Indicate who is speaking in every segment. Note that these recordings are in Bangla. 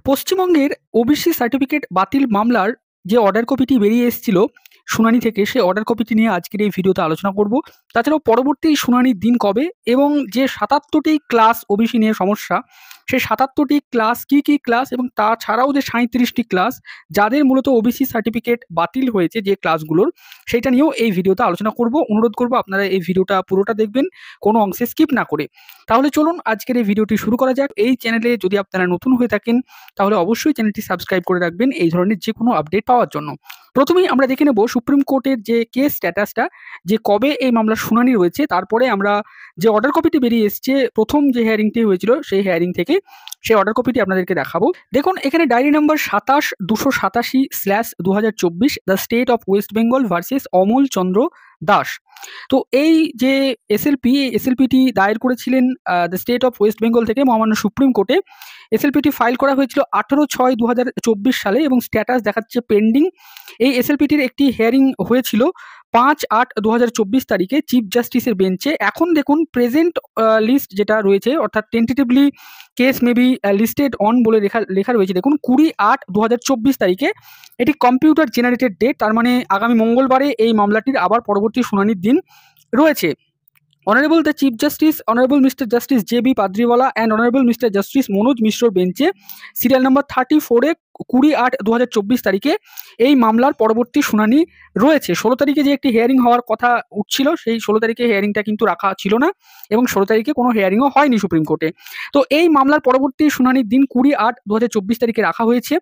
Speaker 1: পশ্চিমবঙ্গের ওবিসি সার্টিফিকেট বাতিল মামলার যে অর্ডার কপিটি বেরিয়ে এসেছিল শুনানি থেকে, সেই অর্ডার কপিটি নিয়ে আজকের এই ভিডিওতে আলোচনা করব। তাছাড়াও পরবর্তী শুনানির দিন কবে এবং যে ৭৭টি ক্লাস ওবিসি নিয়ে সমস্যা, সেই ৭৭টি ক্লাস কি কি ক্লাস এবং তাছাড়াও যে ৩৭টি ক্লাস যাদের মূলত ওবিসি সার্টিফিকেট বাতিল হয়েছে যে ক্লাসগুলোর, সেটা নিয়েও এই ভিডিওতে আলোচনা করব। অনুরোধ করব আপনারা এই ভিডিওটা পুরোটা দেখবেন, কোনো অংশে স্কিপ না করে। তাহলে চলুন আজকের এই ভিডিওটি শুরু করা যাক। এই চ্যানেলে যদি আপনারা নতুন হয়ে থাকেন তাহলে অবশ্যই চ্যানেলটি সাবস্ক্রাইব করে রাখবেন এই ধরনের যে কোনো আপডেট পাওয়ার জন্য। প্রথমেই আমরা দেখে নেব সুপ্রিম কোর্টের যে কেস স্ট্যাটাসটা, যে কবে এই মামলার শুনানি রয়েছে। তারপরে আমরা যে অর্ডার কপিটি বেরিয়ে এসছে প্রথম যে হিয়ারিংটি হয়েছিল সেই হিয়ারিং থেকে, সেই অর্ডার কপিটি আপনাদেরকে দেখাবো। দেখুন এখানে ডায়েরি নাম্বার ২৭/287/2024, the state of West Bengal versus Amal Chandra Das. তো এই যে এসএলপিটি দায়ের করেছিলেন the state of West Bengal থেকে মহামান্য সুপ্রিম কোর্টে। এসএলপিটি ফাইল করা হয়েছিল 18/6/2024 সালে এবং স্ট্যাটাস দেখাচ্ছে পেন্ডিং। এই এসএলপিটির একটি হিয়ারিং হয়েছিল 5/8/2024 তারিখে চিফ জাস্টিসের বেঞ্চে। এখন দেখুন প্রেজেন্ট লিস্ট যেটা রয়েছে, অর্থাৎ tentatively case maybe listed on বলে লেখা রয়েছে। দেখুন 20/8/2024 তারিখে, এটি কম্পিউটার জেনারেটেড ডেট, তার মানে আগামী মঙ্গলবারে এই মামলাটির আবার পরবর্তী শুনানির দিন রয়েছে। Honorable the Chief Justice, Honorable Mr. Justice J.B. Padriwala and Honorable Mr. Justice Manoj Mishroর বেঞ্চে সিরিয়াল নাম্বার 34-এ 20/8/2024 তারিখে এই মামলার পরবর্তী শুনানি রয়েছে। 16 তারিখে যে একটি হিয়ারিং হওয়ার কথা উঠছিল, সেই 16 তারিখে হিয়ারিংটা কিন্তু রাখা ছিল না এবং 16 তারিখে কোনো হিয়ারিংও হয়নি সুপ্রিম কোর্টে। তো এই মামলার পরবর্তী শুনানির দিন 20/8/2024 তারিখে রাখা হয়েছে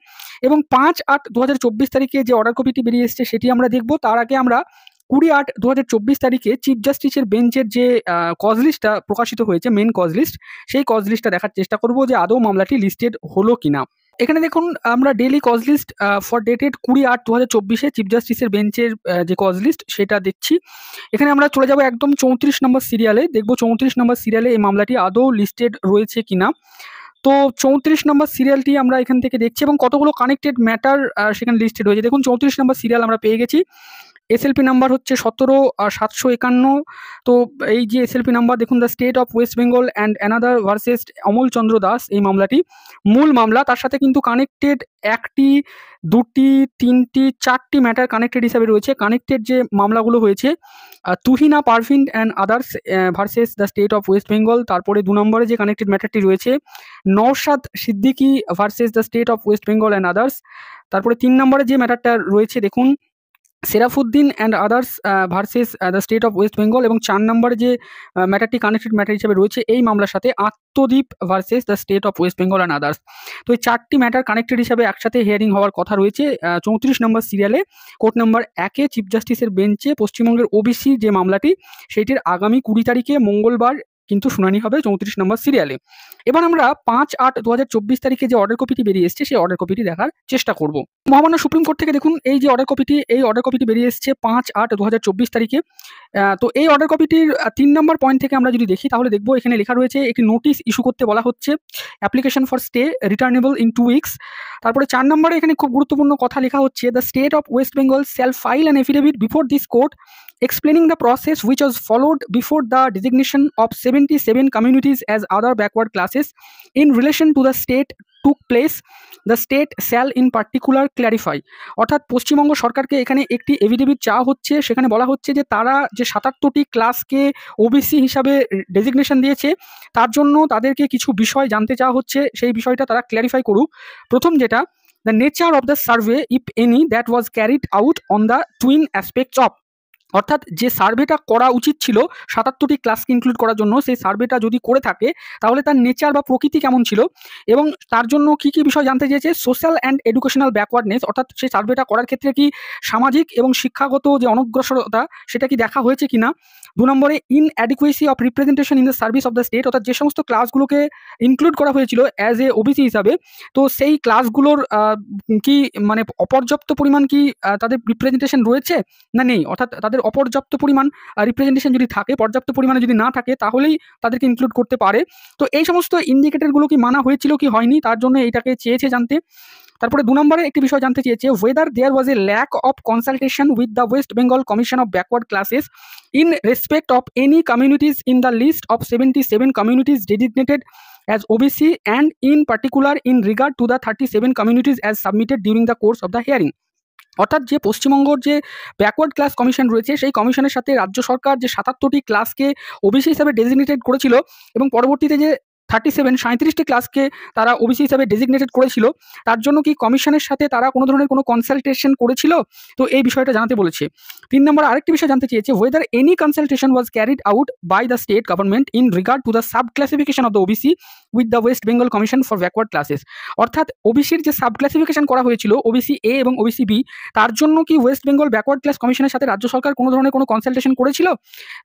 Speaker 1: এবং 5/8/2024 তারিখে যে অর্ডার কপিটি বেরিয়ে এসছে সেটি আমরা দেখব। তার আগে আমরা 20/8/2024 তারিখে চিফ জাস্টিসের বেঞ্চের যে কজ লিস্টটা প্রকাশিত হয়েছে, মেন কজ লিস্ট, সেই কজ লিস্টটা দেখার চেষ্টা করব যে আদৌ মামলাটি লিস্টেড হলো কিনা। এখানে দেখুন আমরা daily cause list for dated 20/8/2024 chief জাস্টিসের বেঞ্চের যে কজ লিস্ট সেটা দেখছি। এখানে আমরা চলে যাব একদম 34 নম্বর সিরিয়ালে, দেখব 34 নম্বর সিরিয়ালে এই মামলাটি আদৌ লিস্টেড রয়েছে কিনা। তো 34 নম্বর সিরিয়ালটি আমরা এখান থেকে দেখছি এবং কতগুলো কানেক্টেড ম্যাটার সেখানে লিস্টেড হয়েছে। দেখুন 34 নম্বর সিরিয়াল আমরা পেয়ে গেছি। এসএলপি নাম্বার হচ্ছে 17/751। তো এই যে এসএলপি নাম্বার দেখুন, the state of West Bengal and another versus Amal Chandra Das, এই মামলাটি মূল মামলা। তার সাথে কিন্তু কানেক্টেড 1টি 2টি 3টি 4টি ম্যাটার কানেক্টেড হিসাবে রয়েছে। কানেক্টেড যে মামলাগুলো হয়েছে Tuhina Parveen and others versus the state of West Bengal. তারপরে 2 নম্বরে যে কানেক্টেড ম্যাটারটি রয়েছে Naushad Siddiqui versus the state of West Bengal and others. তারপরে 3 নম্বরে যে ম্যাটারটা রয়েছে দেখুন Serafuddin and others versus the state of West Bengal. এবং 4 নম্বরে যে ম্যাটারটি কানেক্টেড ম্যাটার হিসেবে রয়েছে এই মামলার সাথে Atmadeep versus the state of West Bengal and others. তো এই 4টি ম্যাটার কানেক্টেড হিসাবে একসাথে হিয়ারিং হওয়ার কথা রয়েছে 34 নম্বর সিরিয়ালে কোর্ট নম্বর 1-এ চিফ জাস্টিসের বেঞ্চে পশ্চিমবঙ্গের ওবিসি যে মামলাটি, সেইটির আগামী 20 তারিখে মঙ্গলবার কিন্তু শুনানি হবে 34 নম্বর সিরিয়ালে। এবার আমরা 5/8/2024 তারিখে যে অর্ডার কপিটি বেরিয়ে এসছে সেই অর্ডার কপিটি দেখার চেষ্টা করব। মহামান্য সুপ্রিম কোর্ট থেকে দেখুন এই যে অর্ডার কপিটি বেরিয়ে এসছে 5/8/2024 তারিখে। তো এই অর্ডার কপিটির 3 নম্বর পয়েন্ট থেকে আমরা যদি দেখি তাহলে দেখব এখানে লেখা রয়েছে একটি নোটিশ ইস্যু করতে বলা হচ্ছে, application for stay returnable in 2 weeks. তারপরে 4 নম্বরে এখানে খুব গুরুত্বপূর্ণ কথা লেখা হচ্ছে, the state of West Bengal shall file an affidavit before this court explaining the process which was followed before the designation of 77 communities as other backward classes in relation to the state took place. The state shall in particular clarify। অর্থাৎ পশ্চিমবঙ্গ সরকারকে এখানে একটি এফিডেভিট চাওয়া হচ্ছে, সেখানে বলা হচ্ছে যে তারা যে 77টি ক্লাসকে ওবিসি হিসাবে ডেজিগনেশন দিয়েছে তার জন্য তাদেরকে কিছু বিষয় জানতে চাওয়া হচ্ছে, সেই বিষয়টা তারা ক্ল্যারিফাই করুক। প্রথম যেটা, the nature of the survey if any that was carried out on the twin aspects of, অর্থাৎ যে সার্ভেটা করা উচিত ছিল 77টি ক্লাসকে ইনক্লুড করার জন্য, সেই সার্ভেটা যদি করে থাকে তাহলে তার নেচার বা প্রকৃতি কেমন ছিল এবং তার জন্য কি কি বিষয় জানতে চেয়েছে। সোশ্যাল অ্যান্ড এডুকেশনাল ব্যাকওয়ার্ডনেস, অর্থাৎ সেই সার্ভেটা করার ক্ষেত্রে কি সামাজিক এবং শিক্ষাগত যে অনগ্রসরতা সেটা কি দেখা হয়েছে কিনা। 2 নম্বরে inadequacy of representation in the service of the state, অর্থাৎ যে সমস্ত ক্লাসগুলোকে ইনক্লুড করা হয়েছিল অ্যাজ এ ওবিসি হিসাবে, তো সেই ক্লাসগুলোর কি মানে অপর্যাপ্ত পরিমাণ কি তাদের রিপ্রেজেন্টেশন রয়েছে না নেই, অর্থাৎ তাদের অপর্যাপ্ত পরিমাণ রিপ্রেজেন্টেশন যদি থাকে, পর্যাপ্ত পরিমাণে যদি না থাকে তাহলেই তাদেরকে ইনক্লুড করতে পারে। তো এই সমস্ত ইন্ডিকেটরগুলো কি মানা হয়েছিল কি হয়নি তার জন্য এইটাকে চেয়েছে জানতে। তারপরে 2 নম্বরে একটি বিষয় জানতে চেয়েছে, whether there was a lack of consultation with the West Bengal Commission of Backward Classes in respect of any communities in the list of 77 communities designated as OBC and in particular in regard to the 37 communities as submitted during the course of the hearing. অর্থাৎ যে পশ্চিমবঙ্গর যে ব্যাকওয়ার্ড ক্লাস কমিশন রয়েছে সেই কমিশনের সাথে রাজ্য সরকার যে ৭৭টি ক্লাসকে ওবিসি হিসাবে ডেজিগনেটেড করেছিল এবং পরবর্তীতে যে 37টি ক্লাসকে তারা ওবিসি হিসাবে ডেজিগনেটেড করেছিল, তার জন্য কি কমিশনের সাথে তারা কোনো ধরনের কোনো কনসালটেশন করেছিল? তো এই বিষয়টা জানাতে বলেছে। ৩ নম্বর আরেকটি বিষয় জানতে চেয়েছে, whether any consultation was carried out by the state government in regard to the sub classification of the OBC with the West Bengal Commission for Backward Classes। অর্থাৎ ওবিসির যে সাব ক্লাসিফিকেশন করা হয়েছিল ওবিসি এ এবং ওবিসি বি, তার জন্য কি ওয়েস্ট বেঙ্গল ব্যাকওয়ার্ড ক্লাস কমিশনের সাথে রাজ্য সরকার কোনো ধরনের কোনো কনসালটেশন করেছিল?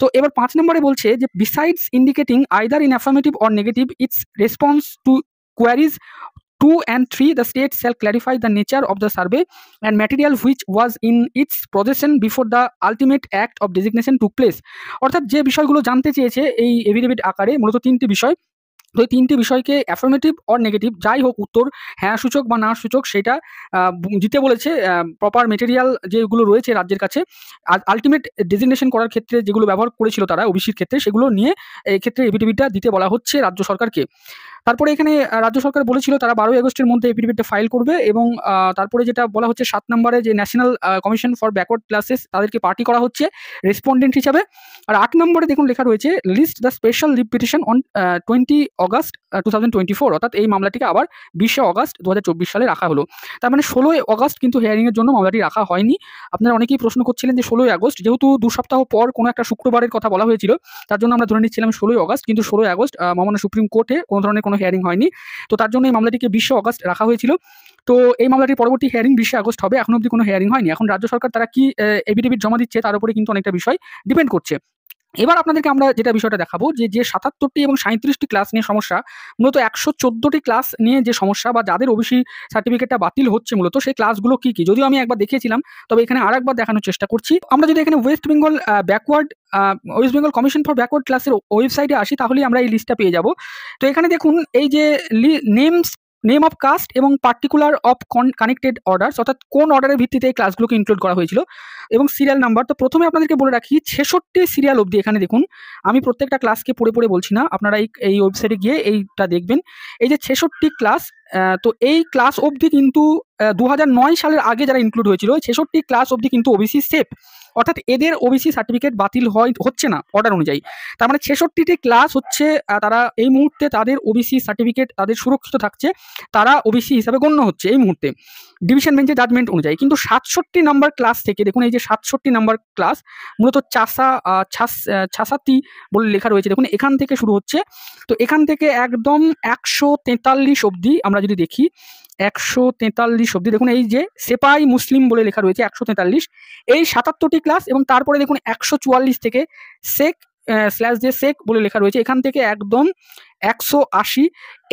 Speaker 1: তো এবার ৫ নম্বরে বলছে যে besides indicating either in affirmative or negative it's response to queries 2 and 3, the state shall clarify the nature of the survey and material which was in its possession before the ultimate act of designation took place। অর্থাৎ যে বিষয়গুলো জানতে চেয়েছে এই এফিডেভিট আকারে মূলত ৩টি বিষয়। তো এই ৩টি বিষয়কে অ্যাফার্মেটিভ অর নেগেটিভ যাই হোক উত্তর হ্যাঁ সূচক বা না সূচক সেটা দিতে বলেছে। প্রপার মেটেরিয়াল যেগুলো রয়েছে রাজ্যের কাছে আলটিমেট ডেজিগনেশন করার ক্ষেত্রে যেগুলো ব্যবহার করেছিল তারা ওবিসির ক্ষেত্রে, সেগুলো নিয়ে এক্ষেত্রে এফিডেভিটটা দিতে বলা হচ্ছে রাজ্য সরকারকে। তারপরে এখানে রাজ্য সরকার বলেছিল তারা ১২ই আগস্টের মধ্যে এফিডেভিটটা ফাইল করবে এবং তারপরে যেটা বলা হচ্ছে ৭ নম্বরে যে national commission for backward classes তাদেরকে পার্টি করা হচ্ছে রেসপন্ডেন্ট হিসাবে। আর ৮ নম্বরে দেখুন লেখা রয়েছে list the special leave petition on 20 August 2024, অর্থাৎ এই মামলাটিকে আবার 20 অগস্ট 2024 সালে রাখা হলো। তার মানে 16 অগস্ট কিন্তু হিয়ারিংয়ের জন্য মামলাটি রাখা হয়নি। আপনারা অনেকেই প্রশ্ন করছিলেন যে 16 আগস্ট, যেহেতু 2 সপ্তাহ পর কোনো একটা শুক্রবারের কথা বলা হয়েছিল তার জন্য আমরা ধরে নিচ্ছিলাম 16 অগস্ট, কিন্তু 16 আগস্ট মহামান্য সুপ্রিম কোর্টে কোনো ধরনের কোনো হিয়ারিং হয়নি। তো তার জন্য এই মামলাটিকে 20 অগস্ট রাখা হয়েছিল। তো এই মামলাটির পরবর্তী হিয়ারিং 20 আগস্ট হবে। এখন অবধি কোনো হিয়ারিং হয়নি। এখন রাজ্য সরকার তারা কি এফিডেভিট জমা দিচ্ছে তার উপরে কিন্তু অনেকটা বিষয় ডিপেন্ড করছে। এবার আপনাদেরকে আমরা যেটা বিষয়টা দেখাবো যে ৭৭টি এবং 37টি ক্লাস নিয়ে সমস্যা, মূলত 114টি ক্লাস নিয়ে যে সমস্যা বা যাদের ওবিসি সার্টিফিকেটটা বাতিল হচ্ছে মূলত সেই ক্লাসগুলো কি কি, যদিও আমি একবার দেখিয়েছিলাম তবে এখানে আরেকবার দেখানোর চেষ্টা করছি। আমরা যদি এখানে West Bengal commission for backward ক্লাসের ওয়েবসাইটে আসি তাহলেই আমরা এই লিস্টটা পেয়ে যাব। তো এখানে দেখুন এই যে নেম অফ কাস্ট এবং পার্টিকুলার অফ কানেক্টেড অর্ডার্স, অর্থাৎ কোন অর্ডারের ভিত্তিতে এই ক্লাসগুলোকে ইনক্লুড করা হয়েছিল এবং সিরিয়াল নাম্বার। তো প্রথমে আপনাদেরকে বলে রাখি 66 সিরিয়াল অবধি এখানে দেখুন, আমি প্রত্যেকটা ক্লাসকে পড়ে পড়ে বলছি না, আপনারা এই ওয়েবসাইটে গিয়ে এইটা দেখবেন। এই যে 66 ক্লাস, তো এই ক্লাস অবধি কিন্তু 2009 সালের আগে যারা ইনক্লুড হয়েছিল 66 ক্লাস অবধি কিন্তু ওবিসি সেফ, অর্থাৎ এদের ওবিসি সার্টিফিকেট বাতিল হচ্ছে না অর্ডার অনুযায়ী। তার মানে 66টি ক্লাস হচ্ছে তারা এই মুহূর্তে তাদের ওবিসি সার্টিফিকেট তাদের সুরক্ষিত থাকছে, তারা ওবিসি হিসাবে গণ্য হচ্ছে এই মুহূর্তে ডিভিশন বেঞ্চের জাজমেন্ট অনুযায়ী। কিন্তু 67 নাম্বার ক্লাস থেকে দেখুন এই যে 67 নাম্বার ক্লাস মূলত ছাসাতি বলে লেখা রয়েছে, দেখুন এখান থেকে শুরু হচ্ছে। তো এখান থেকে একদম 143 অবধি আমরা যদি দেখি 143 অবধি দেখুন এই যে সেপাই মুসলিম বলে লেখা রয়েছে 143, এই 77টি ক্লাস এবং তারপরে দেখুন 144 থেকে শেখ /যে শেখ বলে লেখা রয়েছে, এখান থেকে একদম 180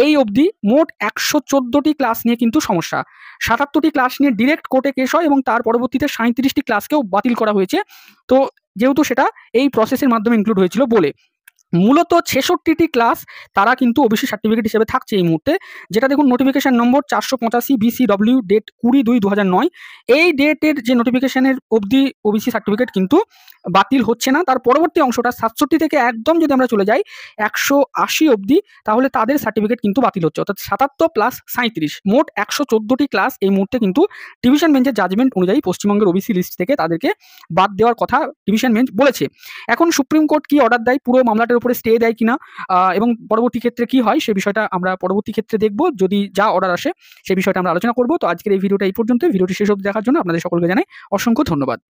Speaker 1: এই অবধি মোট 114টি ক্লাস নিয়ে কিন্তু সমস্যা। 77টি ক্লাস নিয়ে ডিরেক্ট কোর্টে কেস হয় এবং তার পরবর্তীতে 37টি ক্লাসকেও বাতিল করা হয়েছে। তো যেহেতু সেটা এই প্রসেসের মাধ্যমে ইনক্লুড হয়েছিল বলে মূলত 66টি ক্লাস তারা কিন্তু ওবিসি সার্টিফিকেট হিসেবে থাকছে এই মুহূর্তে, যেটা দেখুন নোটিফিকেশন নম্বর 485 BCW ডেট 20/2/2009, এই ডেটের যে নোটিফিকেশনের অবধি ওবিসি সার্টিফিকেট কিন্তু বাতিল হচ্ছে না। তার পরবর্তী অংশটা 67 থেকে একদম যদি আমরা চলে যাই 180 অবধি, তাহলে তাদের সার্টিফিকেট কিন্তু বাতিল হচ্ছে, অর্থাৎ 77 প্লাস 37 মোট 114টি ক্লাস এই মুহূর্তে কিন্তু ডিভিশন বেঞ্চের জাজমেন্ট অনুযায়ী পশ্চিমবঙ্গের ওবিসি লিস্ট থেকে তাদেরকে বাদ দেওয়ার কথা ডিভিশন বেঞ্চ বলেছে। এখন সুপ্রিম কোর্ট কি অর্ডার দেয়, পুরো মামলাটার উপরে স্টে দেয় কিনা এবং পরবর্তী ক্ষেত্রে কি হয় সে বিষয়টা আমরা পরবর্তী ক্ষেত্রে দেখব, যদি যা অর্ডার আসে সেই বিষয়টা আমরা আলোচনা করব। তো আজকের এই ভিডিওটা এই পর্যন্ত। ভিডিওটি শেষ অবধি দেখার জন্য আপনাদের সকলকে জানাই অসংখ্য ধন্যবাদ।